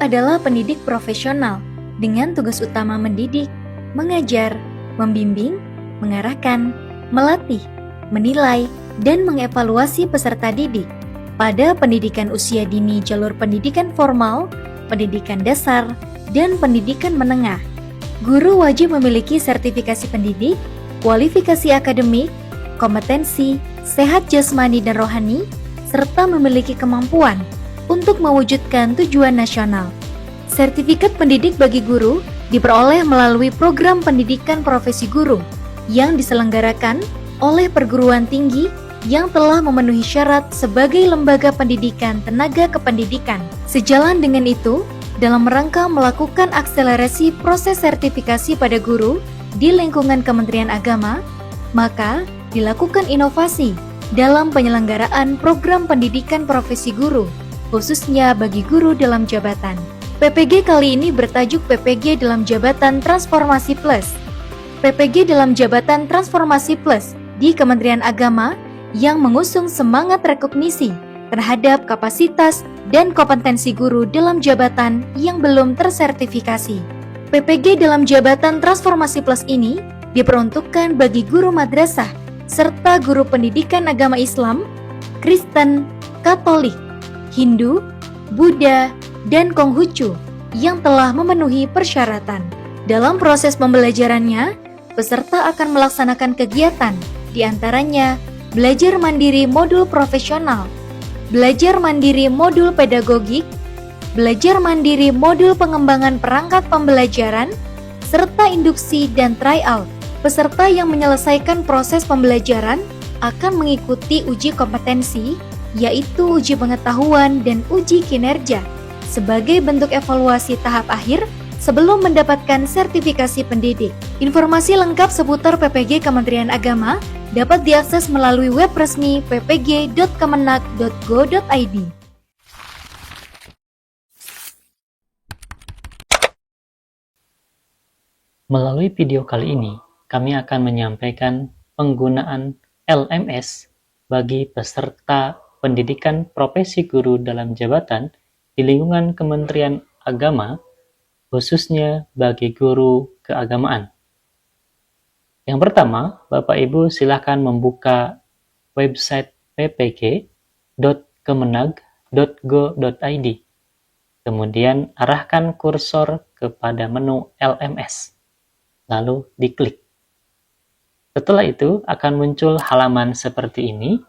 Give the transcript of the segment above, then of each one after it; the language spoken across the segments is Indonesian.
adalah pendidik profesional dengan tugas utama mendidik, mengajar, membimbing, mengarahkan, melatih, menilai, dan mengevaluasi peserta didik pada pendidikan usia dini jalur pendidikan formal, pendidikan dasar, dan pendidikan menengah. Guru wajib memiliki sertifikasi pendidik, kualifikasi akademik, kompetensi, sehat jasmani dan rohani, serta memiliki kemampuan untuk mewujudkan tujuan nasional. Sertifikat pendidik bagi guru diperoleh melalui program pendidikan profesi guru yang diselenggarakan oleh perguruan tinggi yang telah memenuhi syarat sebagai lembaga pendidikan tenaga kependidikan. Sejalan dengan itu, dalam rangka melakukan akselerasi proses sertifikasi pada guru di lingkungan Kementerian Agama, maka dilakukan inovasi dalam penyelenggaraan program pendidikan profesi guru, khususnya bagi guru dalam jabatan. PPG kali ini bertajuk PPG dalam Jabatan Transformasi Plus. PPG dalam Jabatan Transformasi Plus di Kementerian Agama yang mengusung semangat rekognisi terhadap kapasitas dan kompetensi guru dalam jabatan yang belum tersertifikasi. PPG dalam Jabatan Transformasi Plus ini diperuntukkan bagi guru madrasah serta guru pendidikan agama Islam, Kristen, Katolik, Hindu, Buddha, dan Konghucu yang telah memenuhi persyaratan. Dalam proses pembelajarannya, peserta akan melaksanakan kegiatan, diantaranya belajar mandiri modul profesional, belajar mandiri modul pedagogik, belajar mandiri modul pengembangan perangkat pembelajaran, serta induksi dan tryout. Peserta yang menyelesaikan proses pembelajaran akan mengikuti uji kompetensi, yaitu uji pengetahuan dan uji kinerja, sebagai bentuk evaluasi tahap akhir sebelum mendapatkan sertifikasi pendidik. Informasi lengkap seputar PPG Kementerian Agama dapat diakses melalui web resmi ppg.kemenak.go.id. Melalui video kali ini, kami akan menyampaikan penggunaan LMS bagi peserta pendidikan profesi guru dalam jabatan di lingkungan Kementerian Agama, khususnya bagi guru keagamaan. Yang pertama, Bapak Ibu silakan membuka website ppg.kemenag.go.id. Kemudian arahkan kursor kepada menu LMS, lalu diklik. Setelah itu akan muncul halaman seperti ini,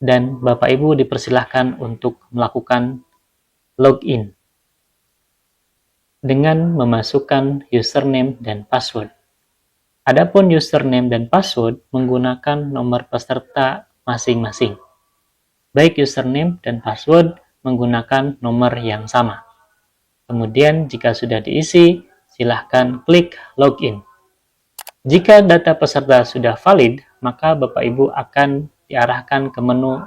dan Bapak Ibu dipersilahkan untuk melakukan login dengan memasukkan username dan password. Adapun username dan password menggunakan nomor peserta masing-masing. Baik username dan password menggunakan nomor yang sama. Kemudian jika sudah diisi, silahkan klik login. Jika data peserta sudah valid, maka Bapak Ibu akan diarahkan ke menu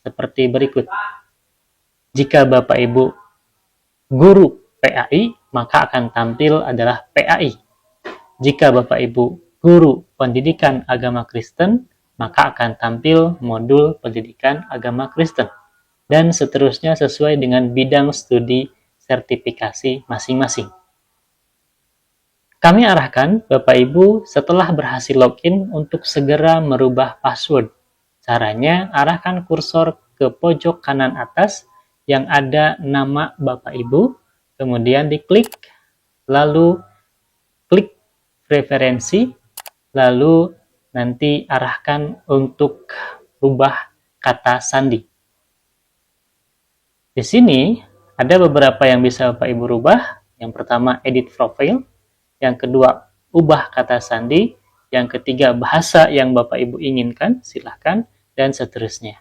seperti berikut. Jika Bapak Ibu guru PAI, maka akan tampil adalah PAI. Jika Bapak Ibu guru pendidikan agama Kristen, maka akan tampil modul pendidikan agama Kristen. Dan seterusnya sesuai dengan bidang studi sertifikasi masing-masing. Kami arahkan Bapak Ibu setelah berhasil login untuk segera merubah password. Caranya, arahkan kursor ke pojok kanan atas yang ada nama Bapak Ibu, kemudian diklik, lalu klik preferensi, lalu nanti arahkan untuk rubah kata sandi. Di sini ada beberapa yang bisa Bapak Ibu rubah. Yang pertama, edit profile. Yang kedua, ubah kata sandi. Yang ketiga, bahasa yang Bapak Ibu inginkan, silahkan, dan seterusnya.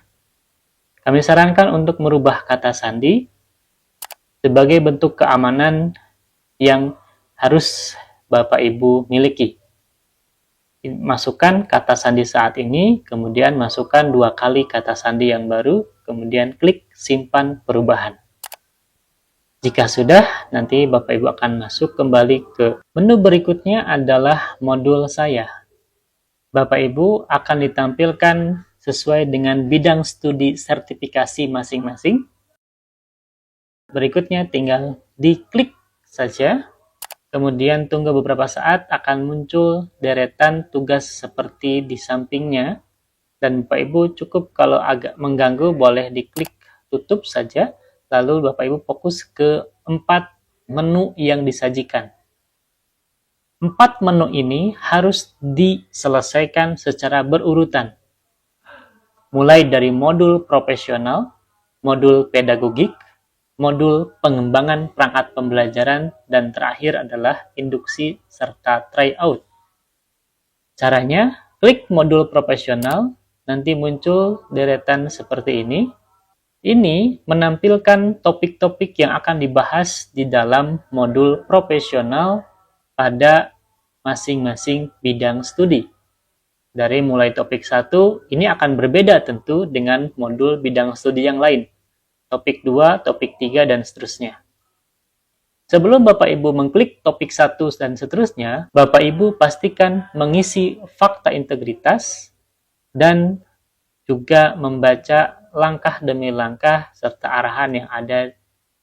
Kami sarankan untuk merubah kata sandi sebagai bentuk keamanan yang harus Bapak Ibu miliki. Masukkan kata sandi saat ini, kemudian masukkan 2 kali kata sandi yang baru, kemudian klik simpan perubahan. Jika sudah, nanti Bapak Ibu akan masuk kembali ke menu berikutnya adalah modul saya. Bapak Ibu akan ditampilkan sesuai dengan bidang studi sertifikasi masing-masing. Berikutnya tinggal diklik saja. Kemudian tunggu beberapa saat, akan muncul deretan tugas seperti di sampingnya. Dan Bapak Ibu cukup kalau agak mengganggu boleh diklik tutup saja. Lalu Bapak Ibu fokus ke 4 menu yang disajikan. 4 menu ini harus diselesaikan secara berurutan. Mulai dari modul profesional, modul pedagogik, modul pengembangan perangkat pembelajaran, dan terakhir adalah induksi serta tryout. Caranya, klik modul profesional, nanti muncul deretan seperti ini. Ini menampilkan topik-topik yang akan dibahas di dalam modul profesional pada masing-masing bidang studi. Dari mulai topik 1, ini akan berbeda tentu dengan modul bidang studi yang lain. Topik 2, topik 3, dan seterusnya. Sebelum Bapak Ibu mengklik topik 1 dan seterusnya, Bapak Ibu pastikan mengisi fakta integritas dan juga membaca langkah demi langkah serta arahan yang ada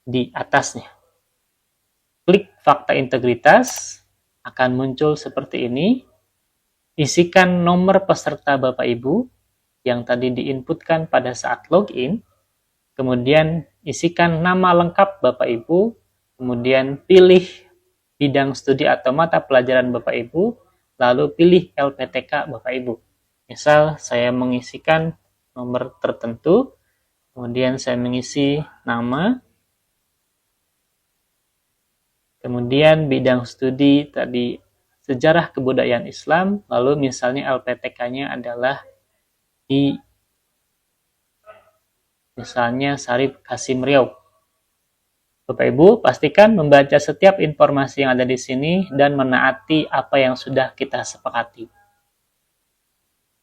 di atasnya. Klik fakta integritas, akan muncul seperti ini. Isikan nomor peserta Bapak Ibu yang tadi diinputkan pada saat login. Kemudian isikan nama lengkap Bapak Ibu, kemudian pilih bidang studi atau mata pelajaran Bapak Ibu, lalu pilih LPTK Bapak Ibu. Misal saya mengisikan nomor tertentu, kemudian saya mengisi nama, kemudian bidang studi tadi sejarah kebudayaan Islam, lalu misalnya LPTK-nya adalah di misalnya Syarif Kasim Riau. Bapak Ibu pastikan membaca setiap informasi yang ada di sini dan menaati apa yang sudah kita sepakati.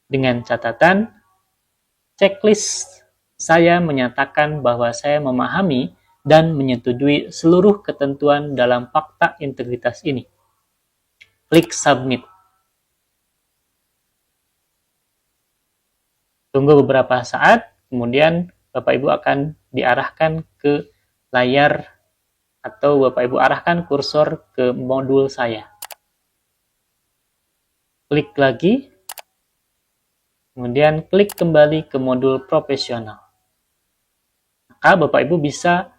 Dengan catatan, checklist saya menyatakan bahwa saya memahami dan menyetujui seluruh ketentuan dalam fakta integritas ini. Klik submit. Tunggu beberapa saat, kemudian Bapak Ibu akan diarahkan ke layar atau Bapak Ibu arahkan kursor ke modul saya. Klik lagi, kemudian klik kembali ke modul profesional. Maka Bapak Ibu bisa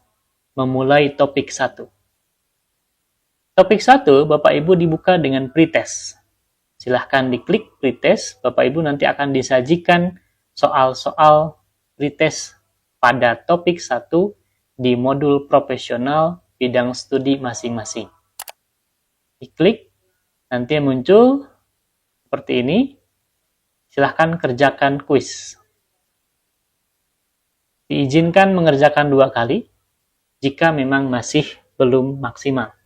memulai topik 1. Topik 1, Bapak Ibu dibuka dengan pretest. Silahkan diklik pretest, Bapak Ibu nanti akan disajikan soal-soal pretest pada topik 1 di modul profesional bidang studi masing-masing. Diklik, nanti muncul seperti ini. Silahkan kerjakan kuis. Diizinkan mengerjakan 2 kali jika memang masih belum maksimal.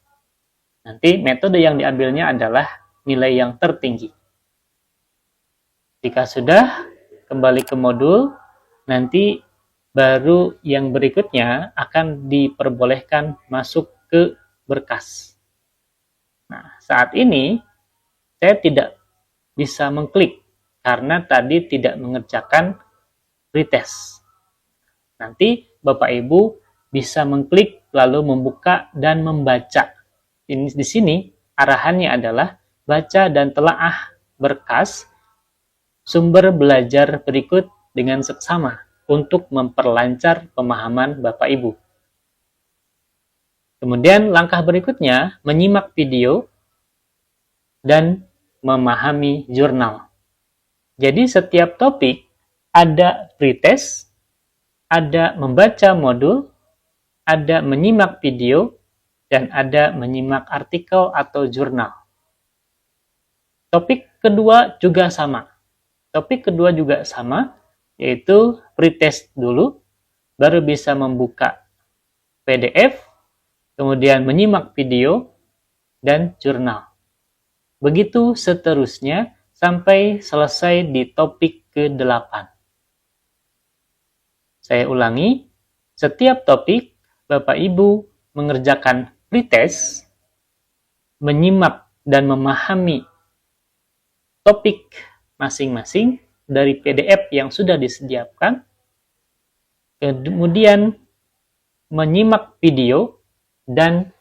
Nanti metode yang diambilnya adalah nilai yang tertinggi. Jika sudah, kembali ke modul, nanti baru yang berikutnya akan diperbolehkan masuk ke berkas. Nah, saat ini saya tidak bisa mengklik karena tadi tidak mengerjakan pretest. Nanti Bapak Ibu bisa mengklik lalu membuka dan membaca. Di sini arahannya adalah baca dan telaah berkas sumber belajar berikut dengan seksama untuk memperlancar pemahaman Bapak Ibu. Kemudian langkah berikutnya menyimak video dan memahami jurnal. Jadi setiap topik ada pretest, ada membaca modul, ada menyimak video, dan ada menyimak artikel atau jurnal. Topik kedua juga sama. Yaitu pretest dulu, baru bisa membuka PDF, kemudian menyimak video, dan jurnal. Begitu seterusnya sampai selesai di topik ke-8. Saya ulangi, setiap topik Bapak Ibu mengerjakan pretest, menyimak dan memahami topik masing-masing dari PDF yang sudah disediakan, kemudian menyimak video dan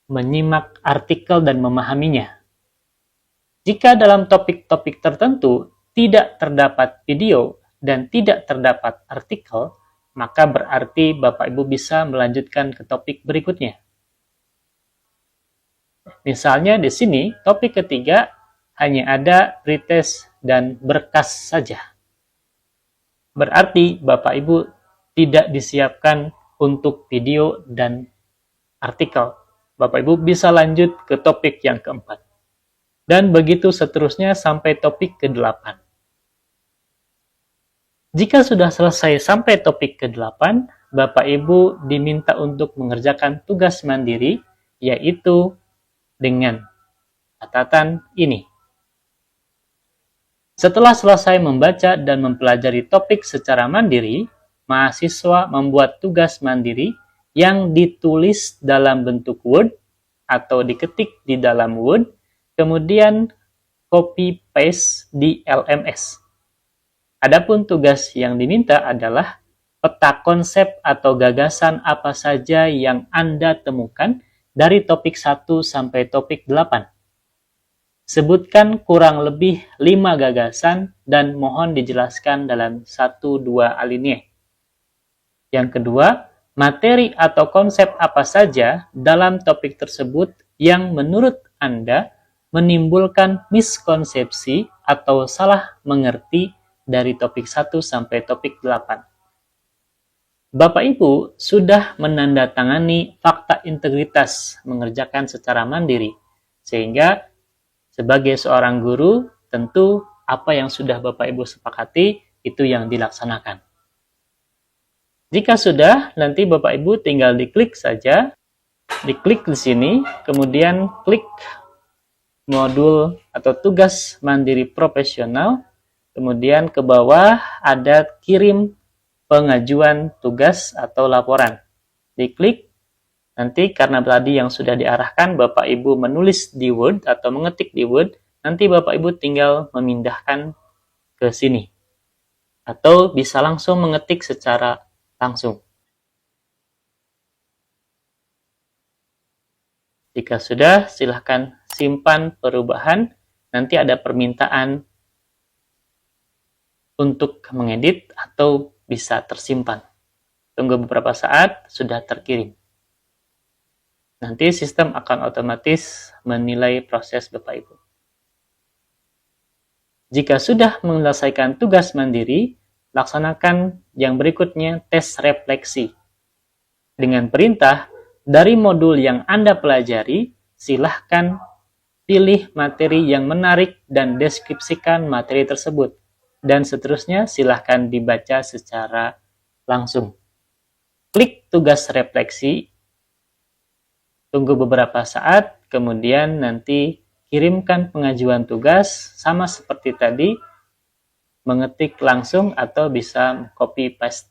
menyimak artikel dan memahaminya. Jika dalam topik-topik tertentu tidak terdapat video dan tidak terdapat artikel, maka berarti Bapak Ibu bisa melanjutkan ke topik berikutnya. Misalnya di sini, topik ketiga hanya ada pretest dan berkas saja. Berarti Bapak Ibu tidak disiapkan untuk video dan artikel. Bapak Ibu bisa lanjut ke topik yang keempat. Dan begitu seterusnya sampai topik ke-8. Jika sudah selesai sampai topik ke-8, Bapak Ibu diminta untuk mengerjakan tugas mandiri, yaitu dengan catatan ini. Setelah selesai membaca dan mempelajari topik secara mandiri, mahasiswa membuat tugas mandiri yang ditulis dalam bentuk Word atau diketik di dalam Word, kemudian copy paste di LMS. Adapun tugas yang diminta adalah peta konsep atau gagasan apa saja yang Anda temukan dari topik 1 sampai topik 8. Sebutkan kurang lebih 5 gagasan dan mohon dijelaskan dalam 1-2 alinea. Yang kedua, materi atau konsep apa saja dalam topik tersebut yang menurut Anda menimbulkan miskonsepsi atau salah mengerti dari topik 1 sampai topik 8. Bapak Ibu sudah menandatangani fakta integritas mengerjakan secara mandiri, sehingga sebagai seorang guru, tentu apa yang sudah Bapak Ibu sepakati itu yang dilaksanakan. Jika sudah, nanti Bapak Ibu tinggal diklik saja, diklik di sini, kemudian klik modul atau tugas mandiri profesional, kemudian ke bawah ada kirim pengajuan tugas atau laporan. Diklik, nanti karena tadi yang sudah diarahkan Bapak Ibu menulis di Word atau mengetik di Word, nanti Bapak Ibu tinggal memindahkan ke sini. Atau bisa langsung mengetik secara langsung. Jika sudah, silahkan simpan perubahan. Nanti ada permintaan untuk mengedit atau bisa tersimpan. Tunggu beberapa saat, sudah terkirim. Nanti sistem akan otomatis menilai proses Bapak Ibu. Jika sudah menyelesaikan tugas mandiri, laksanakan yang berikutnya tes refleksi. Dengan perintah, dari modul yang Anda pelajari, silahkan pilih materi yang menarik dan deskripsikan materi tersebut. Dan seterusnya silahkan dibaca secara langsung. Klik tugas refleksi, tunggu beberapa saat, kemudian nanti kirimkan pengajuan tugas, sama seperti tadi, mengetik langsung atau bisa copy paste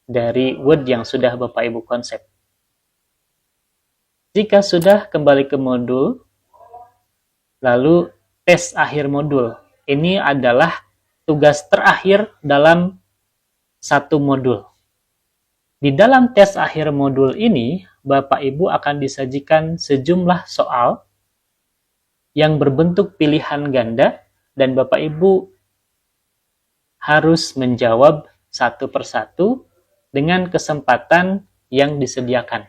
dari Word yang sudah Bapak Ibu konsep. Jika sudah, kembali ke modul, lalu tes akhir modul. Ini adalah tugas terakhir dalam satu modul. Di dalam tes akhir modul ini, Bapak Ibu akan disajikan sejumlah soal yang berbentuk pilihan ganda dan Bapak Ibu harus menjawab satu persatu dengan kesempatan yang disediakan.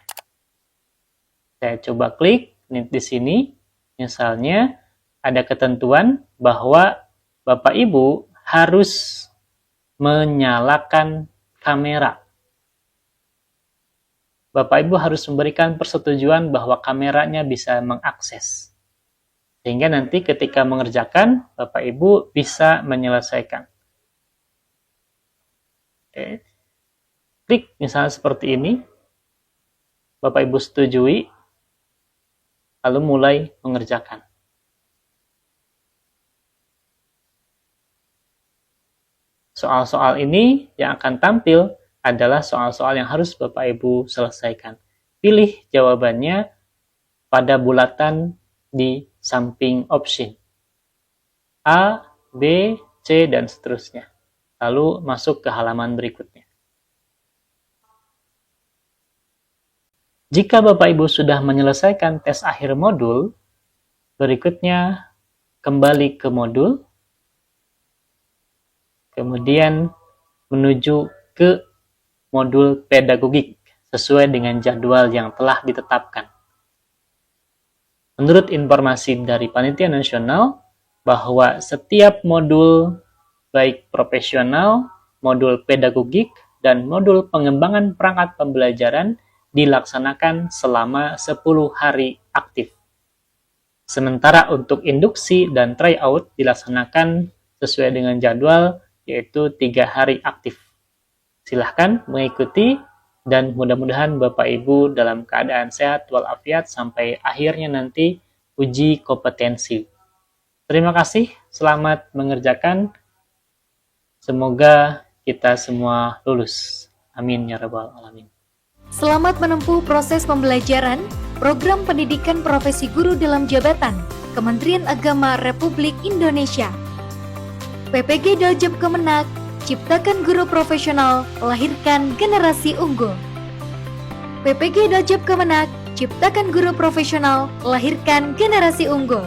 Saya coba klik di sini, misalnya ada ketentuan bahwa Bapak Ibu harus menyalakan kamera. Bapak Ibu harus memberikan persetujuan bahwa kameranya bisa mengakses. Sehingga nanti ketika mengerjakan, Bapak Ibu bisa menyelesaikan. Oke. Klik misalnya seperti ini. Bapak Ibu setujui, lalu mulai mengerjakan. Soal-soal ini yang akan tampil adalah soal-soal yang harus Bapak Ibu selesaikan. Pilih jawabannya pada bulatan di samping option. A, B, C, dan seterusnya. Lalu masuk ke halaman berikutnya. Jika Bapak Ibu sudah menyelesaikan tes akhir modul, berikutnya kembali ke modul, kemudian menuju ke modul pedagogik sesuai dengan jadwal yang telah ditetapkan. Menurut informasi dari Panitia Nasional, bahwa setiap modul baik profesional, modul pedagogik, dan modul pengembangan perangkat pembelajaran dilaksanakan selama 10 hari aktif. Sementara untuk induksi dan tryout dilaksanakan sesuai dengan jadwal, yaitu 3 hari aktif. Silahkan mengikuti dan mudah-mudahan Bapak Ibu dalam keadaan sehat walafiat sampai akhirnya nanti uji kompetensi. Terima kasih, selamat mengerjakan. Semoga kita semua lulus. Amin ya rabbal alamin. Selamat menempuh proses pembelajaran Program Pendidikan Profesi Guru dalam Jabatan Kementerian Agama Republik Indonesia. PPG Daljab Kemenak, ciptakan guru profesional, lahirkan generasi unggul. PPG Daljab Kemenak, ciptakan guru profesional, lahirkan generasi unggul.